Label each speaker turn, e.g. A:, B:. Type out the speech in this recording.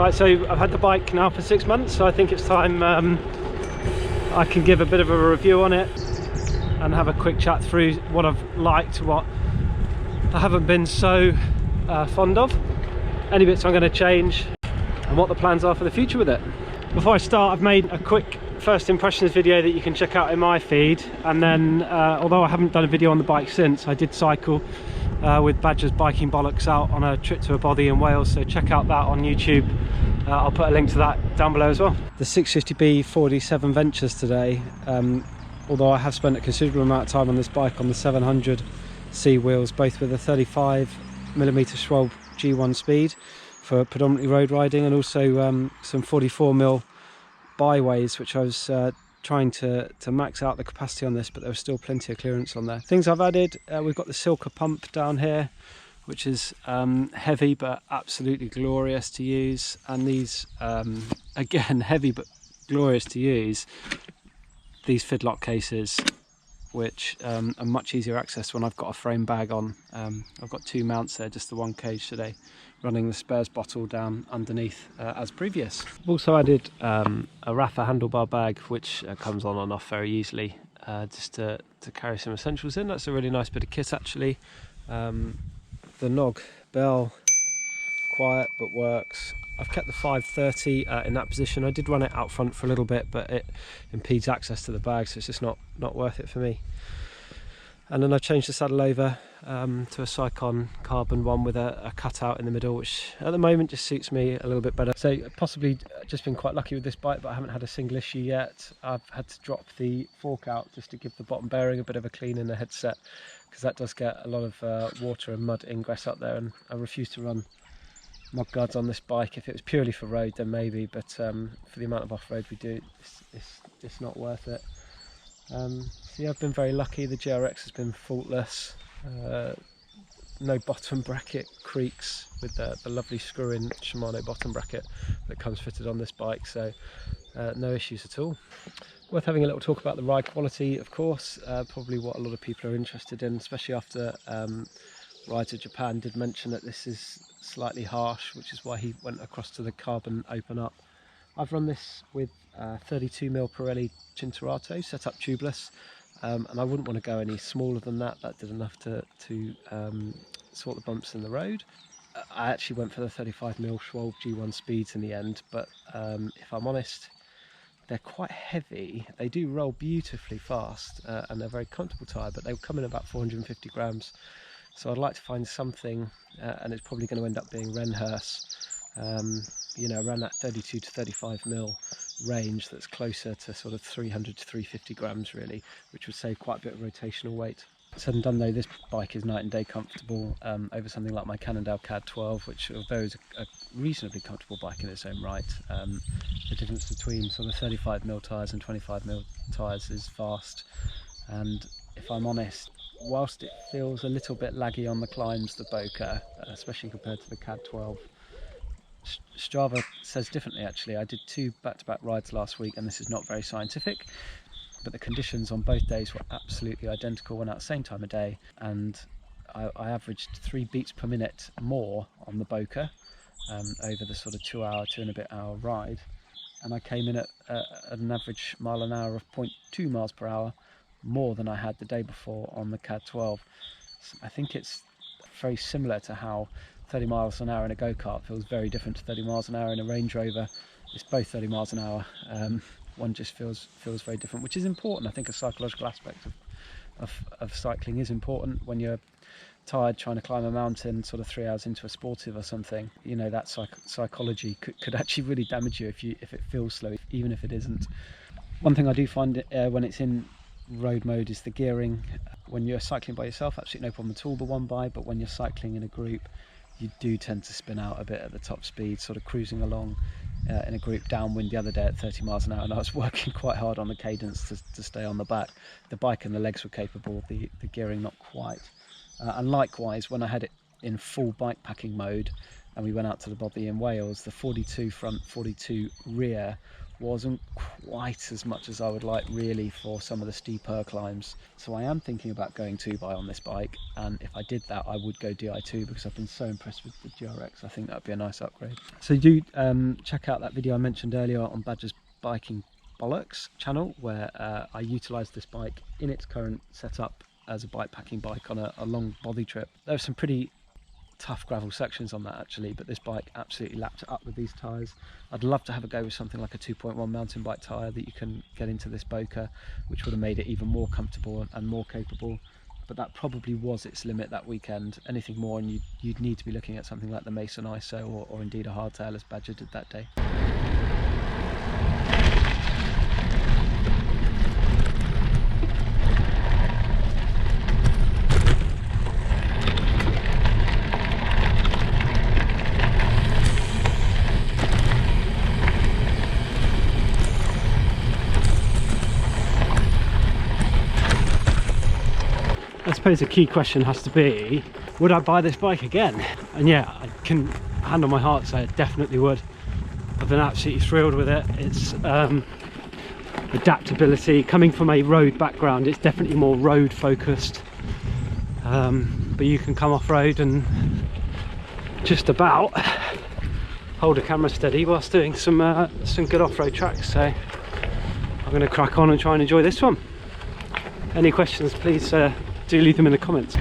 A: Alright, so I've had the bike now for 6 months, so I think it's time I can give a bit of a review on it and have a quick chat through what I've liked, what I haven't been so fond of, any bits I'm going to change, and what the plans are for the future with it. Before I start, I've made a quick first impressions video that you can check out in my feed, and then although I haven't done a video on the bike since, I did cycle with Badger's Biking Bollocks out on a trip to a body in Wales, so check out that on YouTube. I'll put a link to that down below as well. The 650B 47 Ventures today, although I have spent a considerable amount of time on this bike on the 700C wheels, both with a 35mm Schwalbe G1 speed for predominantly road riding, and also some 44mm byways, which I was trying to max out the capacity on this, but there was still plenty of clearance on there. Things I've added, we've got the Silka pump down here, which is heavy but absolutely glorious to use, and these again heavy but glorious to use, these Fidlock cases, which are much easier access when I've got a frame bag on. I've got two mounts there, just the one cage today, running the spares bottle down underneath as previous. I've also added a Rafa handlebar bag, which comes on and off very easily, just to carry some essentials in. That's a really nice bit of kit actually. The Nog bell, quiet but works. I've kept the 530 in that position. I did run it out front for a little bit, but it impedes access to the bag, so it's just not worth it for me. And then I changed the saddle over to a Cycon carbon one with a cutout in the middle, which at the moment just suits me a little bit better. So possibly just been quite lucky with this bike, but I haven't had a single issue yet. I've had to drop the fork out just to give the bottom bearing a bit of a clean in the headset, because that does get a lot of water and mud ingress up there, and I refuse to run mud guards on this bike. If it was purely for road, then maybe, but for the amount of off-road we do, it's just not worth it. So yeah, I've been very lucky. The GRX has been faultless. No bottom bracket creaks with the lovely screw-in Shimano bottom bracket that comes fitted on this bike, so no issues at all. Worth having a little talk about the ride quality, of course. Probably what a lot of people are interested in, especially after Ride to Japan did mention that this is slightly harsh, which is why he went across to the carbon open up. I've run this with 32mm Pirelli Cinturato set up tubeless, and I wouldn't want to go any smaller than that. That did enough to sort the bumps in the road. I actually went for the 35mm Schwalbe G1 speeds in the end, but if I'm honest, they're quite heavy. They do roll beautifully fast, and they're a very comfortable tyre, but they come in about 450 grams. So I'd like to find something, and it's probably going to end up being Renhurst, you know, around that 32 to 35mm range, that's closer to sort of 300 to 350 grams really, which would save quite a bit of rotational weight. Said and done though, this bike is night and day comfortable over something like my Cannondale CAD 12, which although is a reasonably comfortable bike in its own right, the difference between sort of 35mm tyres and 25mm tyres is vast. And if I'm honest, whilst it feels a little bit laggy on the climbs, the Bokeh, especially compared to the CAD 12, Strava says differently actually. I did 2 back-to-back rides last week, and this is not very scientific, but the conditions on both days were absolutely identical, went out the same time of day, and I averaged 3 beats per minute more on the Bokeh over the sort of 2 and a bit hour ride, and I came in at an average mile an hour of 0.2 miles per hour more than I had the day before on the CAD 12. So I think it's very similar to how 30 miles an hour in a go-kart feels very different to 30 miles an hour in a Range Rover. It's both 30 miles an hour. One just feels very different, which is important. I think a psychological aspect of cycling is important. When you're tired trying to climb a mountain sort of 3 hours into a sportive or something, you know, that psychology could actually really damage you if it feels slow, even if it isn't. One thing I do find when it's in road mode is the gearing. When you're cycling by yourself, absolutely no problem at all, the one by, but when you're cycling in a group, you do tend to spin out a bit at the top speed, sort of cruising along in a group downwind the other day at 30 miles an hour, and I was working quite hard on the cadence to stay on the back. The bike and the legs were capable, the gearing not quite. And likewise, when I had it in full bike packing mode and we went out to the bobby in Wales, the 42 front, 42 rear
B: wasn't quite as much as I would like really for some of the steeper climbs. So I am thinking about going 2x on this bike, and if I did that I would go Di2 because I've been so impressed with the GRX. I think that would be a nice upgrade. So do check out that video I mentioned earlier on Badger's Biking Bollocks channel, where I utilised this bike in its current setup as a bikepacking bike on a long body trip. There were some pretty tough gravel sections on that actually, but this bike absolutely lapped it up with these tyres. I'd love to have a go with something like a 2.1 mountain bike tyre that you can get into this Bokeh, which would have made it even more comfortable and more capable, but that probably was its limit that weekend. Anything more and you'd need to be looking at something like the Mason ISO or indeed a hardtail as Badger did that day.
A: I suppose a key question has to be, would I buy this bike again? And yeah, I can hand on my heart say I definitely would. I've been absolutely thrilled with it. It's adaptability, coming from a road background, it's definitely more road focused, but you can come off-road and just about hold a camera steady whilst doing some good off-road tracks. So I'm going to crack on and try and enjoy this one. Any questions, please do leave them in the comments.